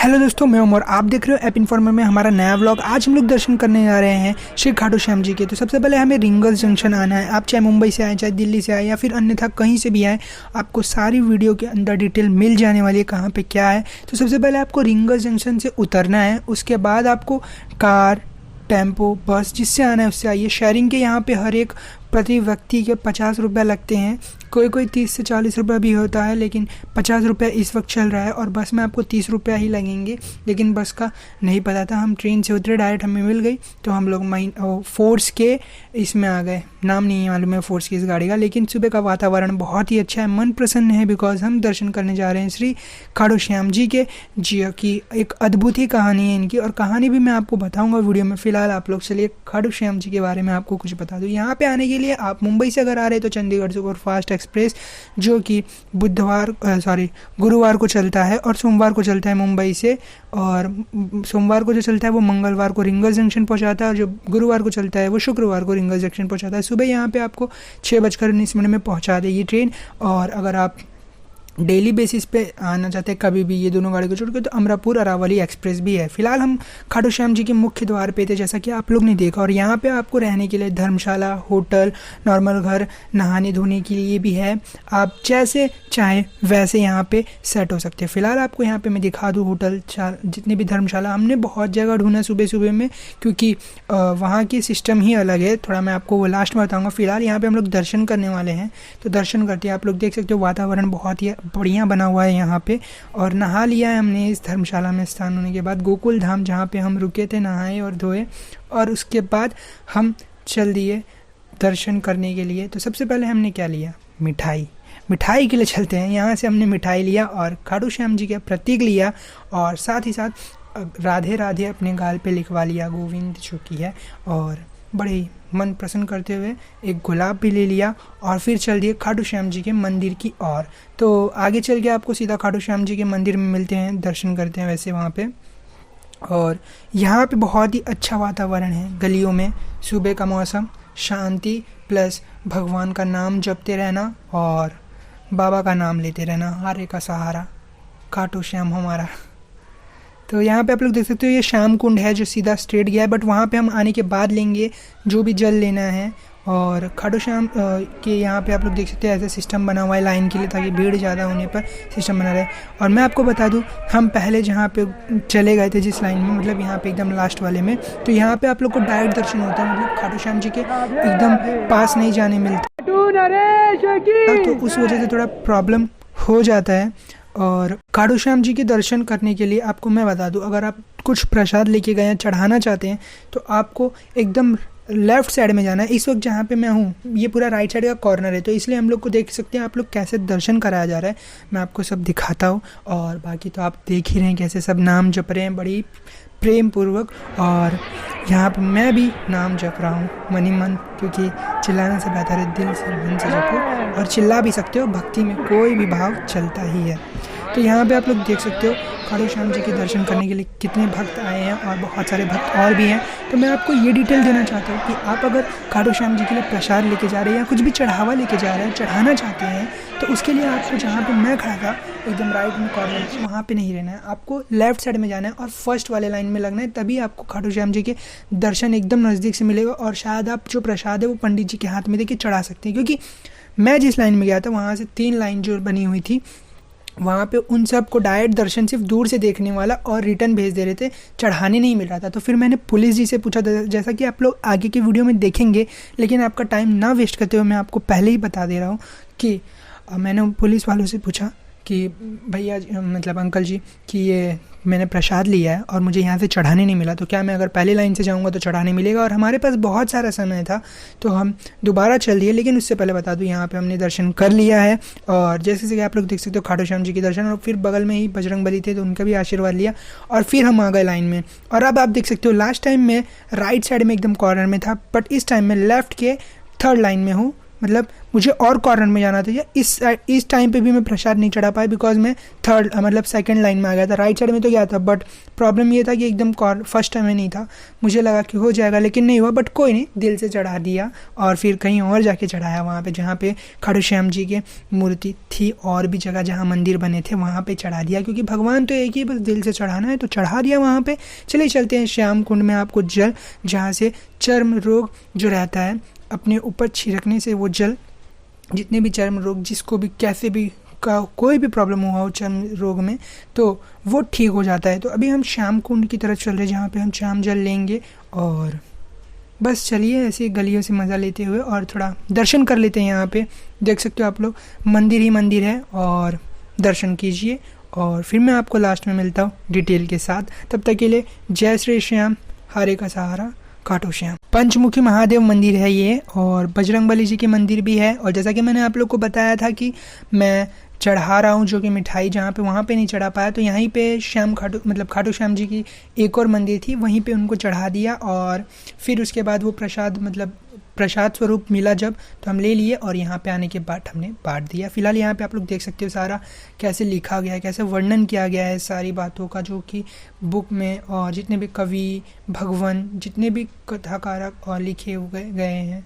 Hello दोस्तों, मैं उमर, आप देख रहे हो ऐप इन्फॉर्मर में हमारा नया व्लॉग। आज हम लोग दर्शन करने जा रहे हैं श्री खाटू श्याम जी के। तो सबसे पहले हमें रिंगल्स जंक्शन आना है। आप चाहे मुंबई से आए, चाहे दिल्ली से आए, या फिर अन्यथा कहीं से भी आए, आपको सारी वीडियो के अंदर डिटेल मिल जाने वाली है कहाँ पे क्या है। तो सबसे पहले आपको रिंगल्स जंक्शन से उतरना है। उसके बाद आपको कार, टेम्पो, बस जिससे आना है उससे आइए। शेयरिंग के यहाँ पे हर एक प्रति व्यक्ति के 50 रुपये लगते हैं। कोई 30 से 40 रुपये भी होता है, लेकिन 50 रुपये इस वक्त चल रहा है। और बस में आपको 30 रुपया ही लगेंगे, लेकिन बस का नहीं पता था। हम ट्रेन से उतरे, डायरेक्ट हमें मिल गई, तो हम लोग फोर्स के इसमें आ गए। नाम नहीं है मालूम है फोर्स की इस गाड़ी का, लेकिन सुबह का वातावरण बहुत ही अच्छा है, मन प्रसन्न है, बिकॉज हम दर्शन करने जा रहे हैं श्री खाटू श्याम जी के। जी की एक अद्भुत ही कहानी है इनकी, और कहानी भी मैं आपको बताऊंगा वीडियो में। फिलहाल आप लोग चलिए खाटू श्याम जी के बारे में आपको कुछ बता दूँ। यहाँ पे आने के लिए आप मुंबई से अगर आ रहे हैं तो चंडीगढ़ सुपरफास्ट एक्सप्रेस, जो कि गुरुवार को चलता है और सोमवार को चलता है मुंबई से। और सोमवार को जो चलता है वो मंगलवार को रिंगल्स जंक्शन पहुंचाता है, और जो गुरुवार को चलता है वो शुक्रवार को रिंगल्स जंक्शन पहुंचाता है। सुबह यहाँ पे आपको 6:19 में पहुंचा देगी ट्रेन। और अगर आप डेली बेसिस पे आना चाहते हैं कभी भी ये दोनों गाड़ी को छोड़ के, तो अमरापुर अरावली एक्सप्रेस भी है। फिलहाल हम खाटू श्याम जी के मुख्य द्वार पे थे, जैसा कि आप लोग ने देखा। और यहाँ पे आपको रहने के लिए धर्मशाला, होटल, नॉर्मल घर, नहाने धोने के लिए भी है। आप जैसे चाहें वैसे यहाँ पे सेट हो सकते हैं। फिलहाल आपको यहाँ पे मैं दिखा दूँ होटल, जितने भी धर्मशाला, हमने बहुत जगह ढूंढा सुबह सुबह में, क्योंकि वहाँ की सिस्टम ही अलग है। थोड़ा मैं आपको वो लास्ट में बताऊँगा। फिलहाल यहाँ पर हम लोग दर्शन करने वाले हैं, तो दर्शन करते हैं। आप लोग देख सकते हो वातावरण बहुत ही बढ़िया बना हुआ है यहाँ पे। और नहा लिया है हमने इस धर्मशाला में स्नान होने के बाद। गोकुल धाम जहाँ पे हम रुके थे, नहाए और धोए, और उसके बाद हम चल दिए दर्शन करने के लिए। तो सबसे पहले हमने क्या लिया? मिठाई के लिए चलते हैं। यहाँ से हमने मिठाई लिया और खाटू श्याम जी का प्रतीक लिया, और साथ ही साथ राधे राधे अपने गाल पे लिखवा लिया, गोविंद जो की है। और बड़े मन प्रसन्न करते हुए एक गुलाब भी ले लिया, और फिर चल दिए खाटू श्याम जी के मंदिर की ओर। तो आगे चल के आपको सीधा खाटू श्याम जी के मंदिर में मिलते हैं, दर्शन करते हैं वैसे वहाँ पे। और यहाँ पे बहुत ही अच्छा वातावरण है गलियों में। सुबह का मौसम, शांति प्लस भगवान का नाम जपते रहना और बाबा का नाम लेते रहना। हारे का सहारा खाटू श्याम हमारा। तो यहाँ पे आप लोग देख सकते हो ये श्याम कुंड है जो सीधा स्ट्रेट गया है, बट वहाँ पे हम आने के बाद लेंगे जो भी जल लेना है। और खाटू श्याम के यहाँ पे आप लोग देख सकते हैं ऐसा सिस्टम बना हुआ है लाइन के लिए, ताकि भीड़ ज़्यादा होने पर सिस्टम बना रहे। और मैं आपको बता दूँ, हम पहले जहाँ पे चले गए थे जिस लाइन में, मतलब यहाँ पे एकदम लास्ट वाले में, तो यहाँ पे आप लोग को डायरेक्ट दर्शन होता है, मतलब खाटू श्याम जी के एकदम पास नहीं जाने मिलता, तो उस वजह से थोड़ा प्रॉब्लम हो जाता है। और खाटू श्याम जी के दर्शन करने के लिए आपको मैं बता दूं, अगर आप कुछ प्रसाद लेके गए हैं, चढ़ाना चाहते हैं, तो आपको एकदम लेफ्ट साइड में जाना है। इस वक्त जहाँ पे मैं हूँ ये पूरा राइट साइड का कॉर्नर है, तो इसलिए हम लोग को देख सकते हैं आप लोग कैसे दर्शन कराया जा रहा है। मैं आपको सब दिखाता हूँ, और बाकी तो आप देख ही रहे हैं कैसे सब नाम जप रहे हैं बड़ी प्रेम पूर्वक। और यहाँ पे मैं भी नाम जप रहा हूँ मन ही मन, क्योंकि चिल्लाने से बेहतर है दिल से मन से जपो। और चिल्ला भी सकते हो, भक्ति में कोई भी भाव चलता ही है। तो यहाँ पे आप लोग देख सकते हो खाटू श्याम जी के दर्शन करने के लिए कितने भक्त आए हैं, और बहुत सारे भक्त और भी हैं। तो मैं आपको ये डिटेल देना चाहता हूँ कि आप अगर खाटू श्याम जी के लिए प्रसाद लेके जा रहे हैं या कुछ भी चढ़ावा लेके जा रहे हैं, चढ़ाना चाहते हैं, तो उसके लिए आपको जहाँ पे मैं खड़ा था एकदम राइट में कॉर्नर, वहाँ पे नहीं रहना है, आपको लेफ्ट साइड में जाना है और फर्स्ट वाले लाइन में लगना है। तभी आपको खाटू श्याम जी के दर्शन एकदम नज़दीक से मिलेगा। और शायद आप जो प्रसाद है वो पंडित जी के हाथ में देके चढ़ा सकते हैं, क्योंकि मैं जिस लाइन में गया था वहाँ से 3 लाइन जो बनी हुई थी, वहाँ पे उन सब को डायरेक्ट दर्शन सिर्फ दूर से देखने वाला और रिटर्न भेज दे रहे थे, चढ़ाने नहीं मिल रहा था। तो फिर मैंने पुलिस जी से पूछा, जैसा कि आप लोग आगे की वीडियो में देखेंगे, लेकिन आपका टाइम ना वेस्ट करते हुए मैं आपको पहले ही बता दे रहा हूँ कि मैंने पुलिस वालों से पूछा कि भैया मतलब अंकल जी, कि ये मैंने प्रसाद लिया है और मुझे यहाँ से चढ़ाने नहीं मिला, तो क्या मैं अगर पहले लाइन से जाऊँगा तो चढ़ाने मिलेगा? और हमारे पास बहुत सारा समय था, तो हम दोबारा चल दिए। लेकिन उससे पहले बता दूँ, यहाँ पे हमने दर्शन कर लिया है। और जैसे कि आप लोग देख सकते हो खाटू श्याम जी के दर्शन, और फिर बगल में ही बजरंगबली थे तो उनका भी आशीर्वाद लिया, और फिर हम आ गए लाइन में। और अब आप देख सकते हो लास्ट टाइम में राइट साइड में एकदम कॉर्नर में था, बट इस टाइम में लेफ्ट के 3rd लाइन में हूँ, मतलब मुझे और कॉर्नर में जाना था, या इस टाइम पे भी मैं प्रसाद नहीं चढ़ा पाया बिकॉज मैं थर्ड मतलब सेकंड लाइन में आ गया था। राइट साइड में तो गया था, बट प्रॉब्लम ये था कि एकदम फर्स्ट टाइम में नहीं था। मुझे लगा कि हो जाएगा लेकिन नहीं हुआ, बट कोई नहीं, दिल से चढ़ा दिया और फिर कहीं और जाके चढ़ाया, वहाँ पे जहाँ पे खाटू श्याम जी की मूर्ति थी, और भी जगह जहाँ मंदिर बने थे वहाँ पे चढ़ा दिया, क्योंकि भगवान तो एक ही, बस दिल से चढ़ाना है तो चढ़ा दिया वहाँ पे। चलिए चलते हैं श्याम कुंड में। आपको जल जहाँ से चर्म रोग जो रहता है अपने ऊपर छिड़कने से वो जल, जितने भी चर्म रोग, जिसको भी कैसे भी का कोई भी प्रॉब्लम हुआ हो चर्म रोग में, तो वो ठीक हो जाता है। तो अभी हम श्याम कुंड की तरफ चल रहे हैं जहाँ पे हम श्याम जल लेंगे, और बस चलिए ऐसे गलियों से मज़ा लेते हुए और थोड़ा दर्शन कर लेते हैं। यहाँ पे देख सकते हो आप लोग, मंदिर ही मंदिर है, और दर्शन कीजिए और फिर मैं आपको लास्ट में मिलता हूँ डिटेल के साथ। तब तक के लिए जय श्री श्याम, हरे का सहारा, खाटू श्याम। पंचमुखी महादेव मंदिर है ये, और बजरंगबली जी के मंदिर भी है। और जैसा कि मैंने आप लोग को बताया था कि मैं चढ़ा रहा हूँ जो कि मिठाई जहाँ पे, वहाँ पे नहीं चढ़ा पाया, तो यहीं पे खाटू श्याम जी की एक और मंदिर थी, वहीं पे उनको चढ़ा दिया। और फिर उसके बाद वो प्रसाद स्वरूप मिला जब, तो हम ले लिए और यहाँ पे आने के बाद हमने बांट दिया। फिलहाल यहाँ पे आप लोग देख सकते हो सारा कैसे लिखा गया है, कैसे वर्णन किया गया है सारी बातों का, जो कि बुक में, और जितने भी कवि भगवान, जितने भी कथाकारक और लिखे हुए गए हैं,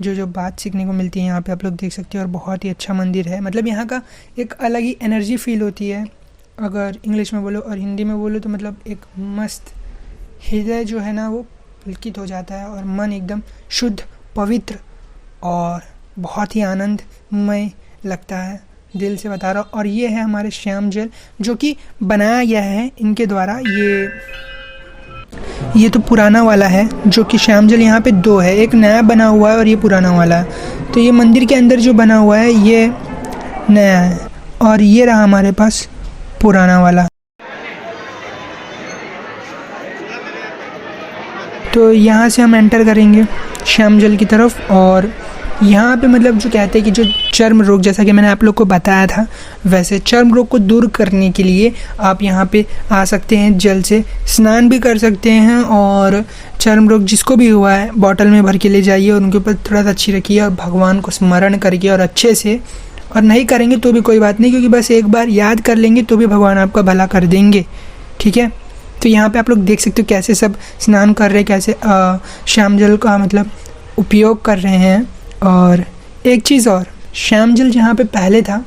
जो बात सीखने को मिलती है यहाँ पे आप लोग देख सकते हो। और बहुत ही अच्छा मंदिर है, मतलब यहाँ का एक अलग ही एनर्जी फील होती है, अगर इंग्लिश में बोलो और हिंदी में बोलो तो मतलब एक मस्त हृदय जो है ना वो पुलकित हो जाता है, और मन एकदम शुद्ध, पवित्र और बहुत ही आनंदमय लगता है, दिल से बता रहा हूँ। और ये है हमारे श्याम जल जो कि बनाया गया है इनके द्वारा। ये तो पुराना वाला है, जो कि श्याम जल यहाँ पे दो है, एक नया बना हुआ है और ये पुराना वाला है। तो ये मंदिर के अंदर जो बना हुआ है ये नया है, और ये रहा हमारे पास पुराना वाला। तो यहाँ से हम एंटर करेंगे श्याम जल की तरफ, और यहाँ पे मतलब जो कहते हैं कि जो चर्म रोग, जैसा कि मैंने आप लोग को बताया था, वैसे चर्म रोग को दूर करने के लिए आप यहाँ पे आ सकते हैं, जल से स्नान भी कर सकते हैं, और चर्म रोग जिसको भी हुआ है बॉटल में भर के ले जाइए और उनके ऊपर थोड़ा सा अच्छी रखिए, और भगवान को स्मरण करके और अच्छे से, और नहीं करेंगे तो भी कोई बात नहीं, क्योंकि बस एक बार याद कर लेंगे तो भी भगवान आपका भला कर देंगे, ठीक है। तो यहाँ पे आप लोग देख सकते हो कैसे सब स्नान कर रहे हैं, कैसे श्याम जल का मतलब उपयोग कर रहे हैं। और एक चीज़ और, श्याम जल जहाँ पे पहले था,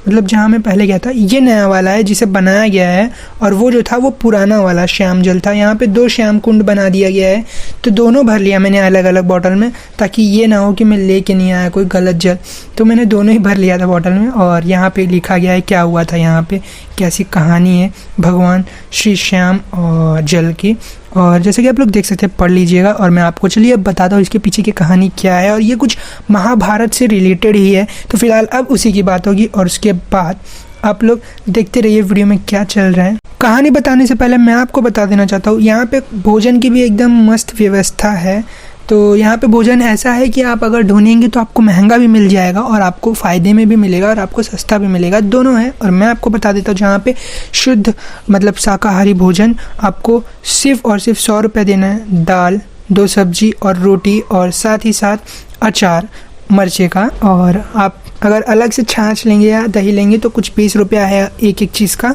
मतलब जहाँ मैं पहले गया था, ये नया वाला है जिसे बनाया गया है, और वो जो था वो पुराना वाला श्याम जल था। यहाँ पे दो श्याम कुंड बना दिया गया है, तो दोनों भर लिया मैंने अलग अलग बॉटल में, ताकि ये ना हो कि मैं लेके नहीं आया कोई गलत जल, तो मैंने दोनों ही भर लिया था बॉटल में। और यहाँ पे लिखा गया है क्या हुआ था, यहाँ पे कैसी कहानी है भगवान श्री श्याम और जल की, और जैसे कि आप लोग देख सकते हैं, पढ़ लीजिएगा। और मैं आपको चलिए अब बताता हूँ इसके पीछे की कहानी क्या है, और ये कुछ महाभारत से रिलेटेड ही है। तो फिलहाल अब उसी की बात होगी, और उसके बाद आप लोग देखते रहिए वीडियो में क्या चल रहा है। कहानी बताने से पहले मैं आपको बता देना चाहता हूँ, यहाँ पे भोजन की भी एकदम मस्त व्यवस्था है। तो यहाँ पे भोजन ऐसा है कि आप अगर ढूंढेंगे तो आपको महंगा भी मिल जाएगा, और आपको फ़ायदे में भी मिलेगा, और आपको सस्ता भी मिलेगा, दोनों है। और मैं आपको बता देता हूँ, जहाँ पे शुद्ध मतलब शाकाहारी भोजन आपको सिर्फ और सिर्फ 100 रुपये देना है, दाल, 2 सब्जी और रोटी, और साथ ही साथ अचार मर्चे का। और आप अगर अलग से छाछ लेंगे या दही लेंगे तो कुछ 20 रुपया है एक एक चीज़ का।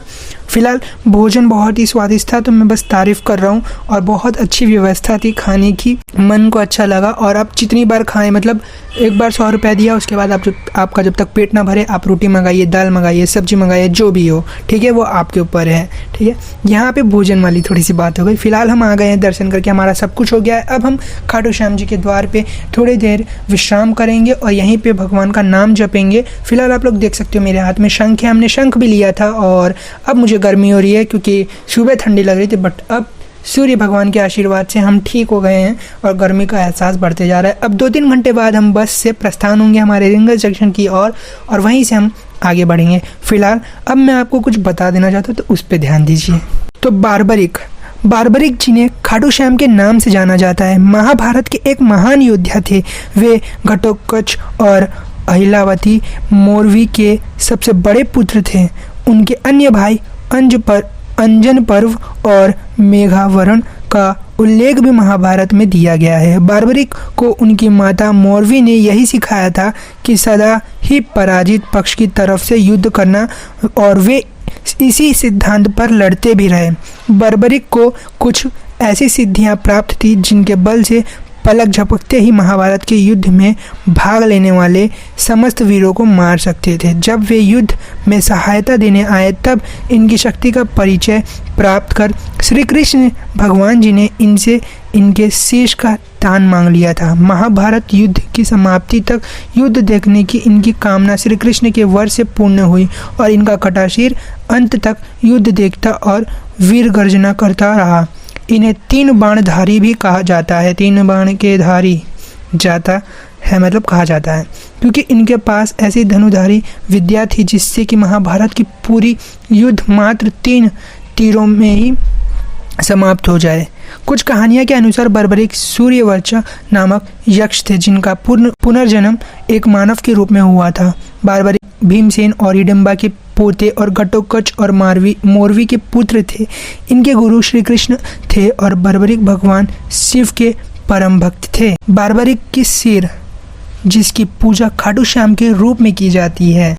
फ़िलहाल भोजन बहुत ही स्वादिष्ट था, तो मैं बस तारीफ़ कर रहा हूँ, और बहुत अच्छी व्यवस्था थी खाने की, मन को अच्छा लगा। और आप जितनी बार खाएं, मतलब एक बार 100 रुपया दिया, उसके बाद आपका जब तक पेट ना भरे आप रोटी मंगाइए, दाल मंगाइए, सब्जी मंगाइए, जो भी हो, ठीक है, वो आपके ऊपर है, ठीक है। यहाँ पे भोजन वाली थोड़ी सी बात हो गई। फिलहाल हम आ गए हैं, दर्शन करके हमारा सब कुछ हो गया है। अब हम खाटू श्याम जी के द्वार पे थोड़ी देर विश्राम करेंगे और यहीं पे भगवान का नाम जपेंगे। फिलहाल आप लोग देख सकते हो मेरे हाथ में शंख है, हमने शंख भी लिया था। और अब मुझे गर्मी हो रही है क्योंकि सुबह ठंडी लग रही थी, बट अब सूर्य भगवान के आशीर्वाद से हम ठीक हो गए हैं और गर्मी का एहसास बढ़ते जा रहा है। अब 2-3 घंटे बाद हम बस से प्रस्थान होंगे हमारे रिंगल जंक्शन की ओर, और वहीं से हम आगे बढ़ेंगे। फिलहाल अब मैं आपको कुछ बता देना चाहता हूँ, तो उस पर ध्यान दीजिए। तो बार्बरिक जिन्हें खाटू श्याम के नाम से जाना जाता है, महाभारत के एक महान योद्धा थे। वे घटोत्कच और अहिलावती मोरवी के सबसे बड़े पुत्र थे। उनके अन्य भाई अंजन पर्व और मेघावरण का उल्लेख भी महाभारत में दिया गया है। बार्बरिक को उनकी माता मौरवी ने यही सिखाया था कि सदा ही पराजित पक्ष की तरफ से युद्ध करना, और वे इसी सिद्धांत पर लड़ते भी रहे। बार्बरिक को कुछ ऐसी सिद्धियां प्राप्त थी जिनके बल से पलक झपकते ही महाभारत के युद्ध में भाग लेने वाले समस्त वीरों को मार सकते थे। जब वे युद्ध में सहायता देने आए तब इनकी शक्ति का परिचय प्राप्त कर श्री कृष्ण भगवान जी ने इनसे इनके शीश का दान मांग लिया था। महाभारत युद्ध की समाप्ति तक युद्ध देखने की इनकी कामना श्री कृष्ण के वर से पूर्ण हुई और इनका कटाशीर अंत तक युद्ध देखता और वीर गर्जना करता रहा। इन्हें 3 बाणधारी भी कहा जाता है। 3 बाण के धारी जाता है मतलब कहा जाता है, क्योंकि इनके पास ऐसी धनुधारी विद्या थी जिससे कि महाभारत की पूरी युद्ध मात्र 3 तीरों में ही समाप्त हो जाए। कुछ कहानियां के अनुसार बार्बरिक सूर्यवर्चा नामक यक्ष थे जिनका पुनर्जन्म एक मानव के रूप में हुआ था। बार्बरिक भीमसेन और हिडिंबा के पोते और घटोत्कच और मोरवी के पुत्र थे। इनके गुरु श्री कृष्ण थे और बार्बरिक भगवान शिव के परम भक्त थे। बार्बरिक की सिर जिसकी पूजा खाटू श्याम के रूप में की जाती है।